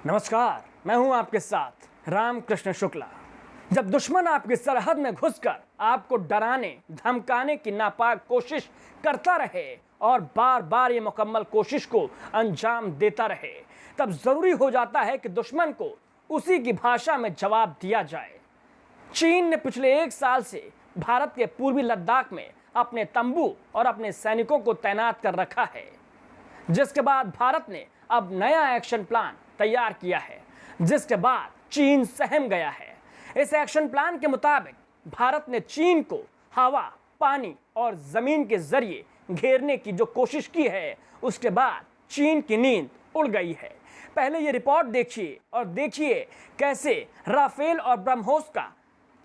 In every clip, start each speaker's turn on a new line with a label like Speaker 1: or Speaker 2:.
Speaker 1: नमस्कार, मैं हूं आपके साथ रामकृष्ण शुक्ला। जब दुश्मन आपकी सरहद में घुसकर आपको डराने धमकाने की नापाक कोशिश करता रहे और बार बार ये मुकम्मल कोशिश को अंजाम देता रहे, तब जरूरी हो जाता है कि दुश्मन को उसी की भाषा में जवाब दिया जाए। चीन ने पिछले 1 साल से भारत के पूर्वी लद्दाख में अपने तंबू और अपने सैनिकों को तैनात कर रखा है, जिसके बाद भारत ने अब नया एक्शन प्लान तैयार किया है, जिसके बाद चीन सहम गया है। इस एक्शन प्लान के मुताबिक भारत ने चीन को हवा, पानी और जमीन के जरिए घेरने की जो कोशिश की है, उसके बाद चीन की नींद उड़ गई है। पहले ये रिपोर्ट देखिए और देखिए कैसे राफेल और ब्रह्मोस का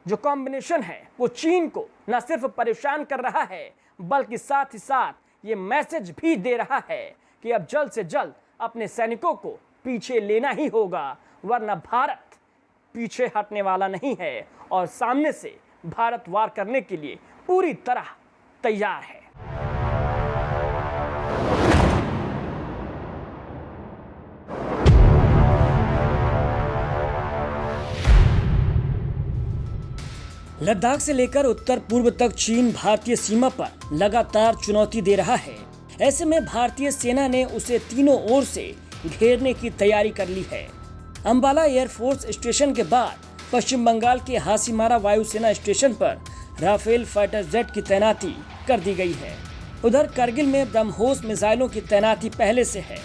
Speaker 1: जो कॉम्बिनेशन है वो चीन को न सिर्फ परेशान कर रहा है, बल्कि साथ ही साथ ये मैसेज भी दे रहा है कि अब जल्द से जल्द अपने सैनिकों को पीछे लेना ही होगा, वरना भारत पीछे हटने वाला नहीं है और सामने से भारत वार करने के लिए पूरी तरह तैयार है। लद्दाख से लेकर उत्तर पूर्व तक चीन भारतीय सीमा पर लगातार चुनौती दे रहा है। ऐसे में भारतीय सेना ने उसे तीनों ओर से घेरने की तैयारी कर ली है। अंबाला एयरफोर्स स्टेशन के बाद पश्चिम बंगाल के हासीमारा वायुसेना स्टेशन पर राफेल फाइटर जेट की तैनाती कर दी गई है। उधर करगिल में ब्रह्मोस मिसाइलों की तैनाती पहले से है।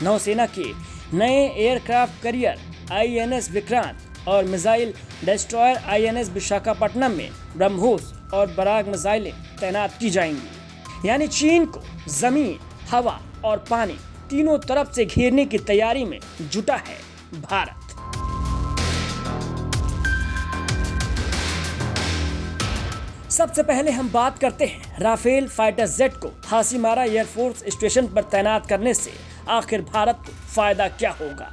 Speaker 1: नौसेना के नए एयरक्राफ्ट कैरियर INS विक्रांत और मिसाइल डिस्ट्रॉयर INS विशाखापट्टनम में ब्रह्मोस और बराग मिसाइलें तैनात की जाएंगी। यानी चीन को जमीन, हवा और पानी तीनों तरफ से घेरने की तैयारी में जुटा है भारत। सबसे पहले हम बात करते हैं राफेल फाइटर जेट को हासीमारा एयरफोर्स स्टेशन पर तैनात करने से आखिर भारत को फायदा क्या होगा।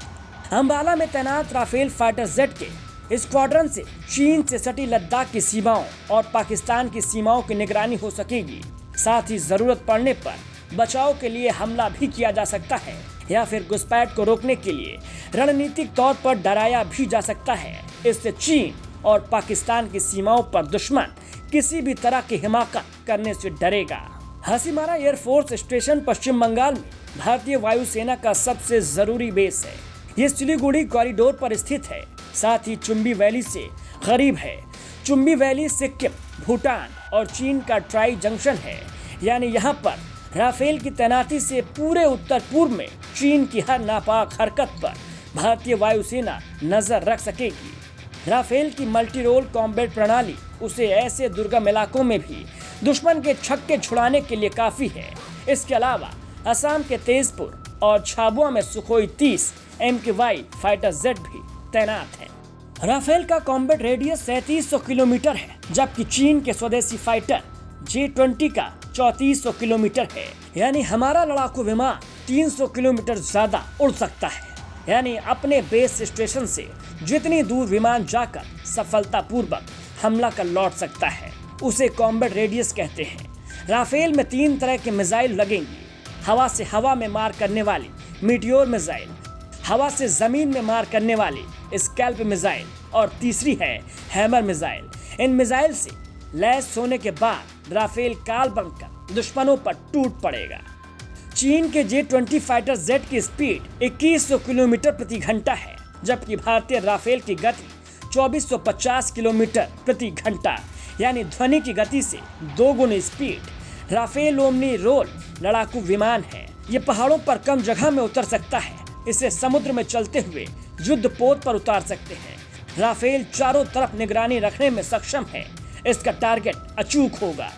Speaker 1: अंबाला में तैनात राफेल फाइटर जेट के स्क्वाड्रन से चीन से सटी लद्दाख की सीमाओं और पाकिस्तान की सीमाओं की निगरानी हो सकेगी। साथ ही जरूरत पड़ने पर बचाव के लिए हमला भी किया जा सकता है या फिर घुसपैठ को रोकने के लिए रणनीतिक तौर पर डराया भी जा सकता है। इससे चीन और पाकिस्तान की सीमाओं पर दुश्मन किसी भी तरह की हिमाकत करने से डरेगा। हासीमारा एयरफोर्स स्टेशन पश्चिम बंगाल में भारतीय वायुसेना का सबसे जरूरी बेस है। ये सिलीगुड़ी कॉरिडोर पर स्थित है, साथ ही चुम्बी वैली से करीब है। चुम्बी वैली सिक्किम, भूटान और चीन का ट्राई जंक्शन है। यानी यहाँ पर राफेल की तैनाती से पूरे उत्तर पूर्व में चीन की हर नापाक हरकत पर भारतीय वायुसेना नजर रख सकेगी। राफेल की मल्टी रोल कॉम्बैट प्रणाली उसे ऐसे दुर्गम इलाकों में भी दुश्मन के छक्के छुड़ाने के लिए काफी है। इसके अलावा असम के तेजपुर और झाबुआ में सुखोई 30 MKY फाइटर जेट भी तैनात है। राफेल का कॉम्बैट रेडियस 3700 किलोमीटर है, जबकि चीन के स्वदेशी फाइटर J-20 का 3400 किलोमीटर है। यानी हमारा लड़ाकू विमान 300 किलोमीटर ज्यादा उड़ सकता है। यानी अपने बेस स्टेशन से जितनी दूर विमान जाकर सफलतापूर्वक हमला कर लौट सकता है, उसे कॉम्बैट रेडियस कहते हैं। राफेल में 3 तरह के मिसाइल लगेंगी। हवा से हवा में मार करने वाली मीटियोर मिसाइल, हवा से जमीन में मार करने वाली स्कैल्प मिसाइल और तीसरी है हैमर मिसाइल। इन मिसाइल से लैस होने के बाद राफेल काल बनकर दुश्मनों पर टूट पड़ेगा। चीन के J-20 फाइटर जेट की स्पीड 2100 किलोमीटर प्रति घंटा है, जबकि भारतीय राफेल की गति 2450 किलोमीटर प्रति घंटा, यानी ध्वनि की गति से 2 गुनी स्पीड। राफेल ओमनी रोल लड़ाकू विमान है। ये पहाड़ों पर कम जगह में उतर सकता है। इसे समुद्र में चलते हुए युद्ध पोत पर उतार सकते हैं। राफेल चारों तरफ निगरानी रखने में सक्षम है। इसका टारगेट अचूक होगा,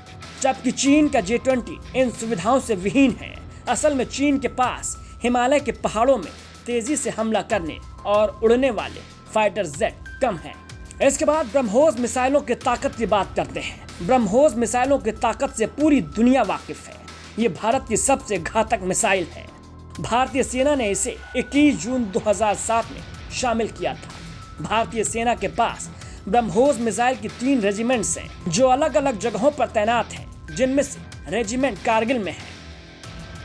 Speaker 1: जबकि चीन का J-20 इन सुविधाओं से विहीन है। असल में चीन के पास हिमालय के पहाड़ों में तेजी से हमला करने और उड़ने वाले फाइटर जेट कम हैं। इसके बाद ब्रह्मोस मिसाइलों की ताकत की बात करते हैं। ब्रह्मोस मिसाइलों की ताकत से पूरी दुनिया वाकिफ है। ये भारत की सबसे घातक मिसाइल है। भारतीय सेना ने इसे 21 जून 2007 में शामिल किया था। भारतीय सेना के पास ब्रह्मोस मिसाइल की 3 रेजिमेंट्स हैं, जो अलग अलग जगहों पर तैनात हैं, जिनमें से रेजिमेंट कारगिल में है।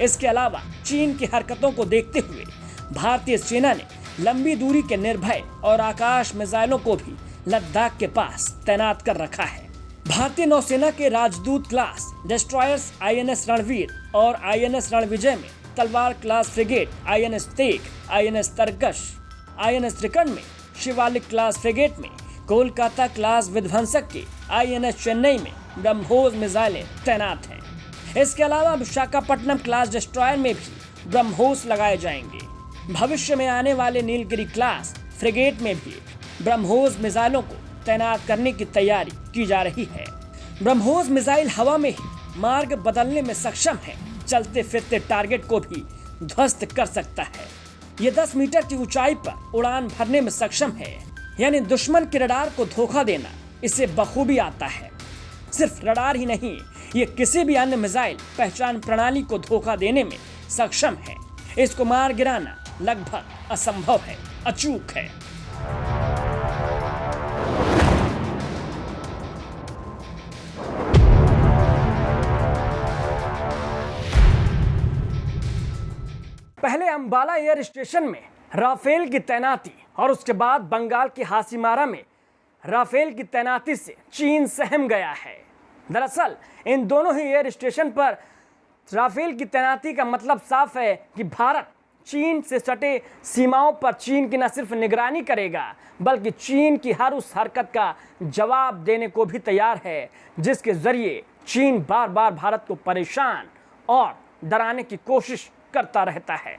Speaker 1: इसके अलावा चीन की हरकतों को देखते हुए भारतीय सेना ने लंबी दूरी के निर्भय और आकाश मिसाइलों को भी लद्दाख के पास तैनात कर रखा है। भारतीय नौसेना के राजदूत क्लास डिस्ट्रॉयर्स आईएनएस रणवीर और आईएनएस रणविजय में, Talwar class frigate INS Teg, INS Tarkash, INS Trikand में, शिवालिक क्लास फ्रिगेट में, कोलकाता क्लास विध्वंसक के आईएनएस चेन्नई में ब्रह्मोस मिसाइलें तैनात हैं। इसके अलावा विशाखापट्टनम क्लास डिस्ट्रॉयर में भी ब्रह्मोस लगाए जाएंगे। भविष्य में आने वाले नीलगिरी क्लास फ्रिगेट में भी ब्रह्मोस मिसाइलों को तैनात करने की तैयारी की जा रही है। ब्रह्मोस मिसाइल हवा में ही मार्ग बदलने में सक्षम है, चलते फिरते टारगेट को भी ध्वस्त कर सकता है। ये 10 मीटर की ऊंचाई पर उड़ान भरने में सक्षम है, यानी दुश्मन के रडार को धोखा देना इसे बखूबी आता है। सिर्फ रडार ही नहीं, ये किसी भी अन्य मिसाइल पहचान प्रणाली को धोखा देने में सक्षम है। इसको मार गिराना लगभग असंभव है, अचूक है। पहले अंबाला एयर स्टेशन में राफेल की तैनाती और उसके बाद बंगाल के हासीमारा में राफेल की तैनाती से चीन सहम गया है। दरअसल इन दोनों ही एयर स्टेशन पर राफेल की तैनाती का मतलब साफ है कि भारत चीन से सटे सीमाओं पर चीन की न सिर्फ निगरानी करेगा, बल्कि चीन की हर उस हरकत का जवाब देने को भी तैयार है जिसके जरिए चीन बार बार भारत को परेशान और डराने की कोशिश करता रहता है।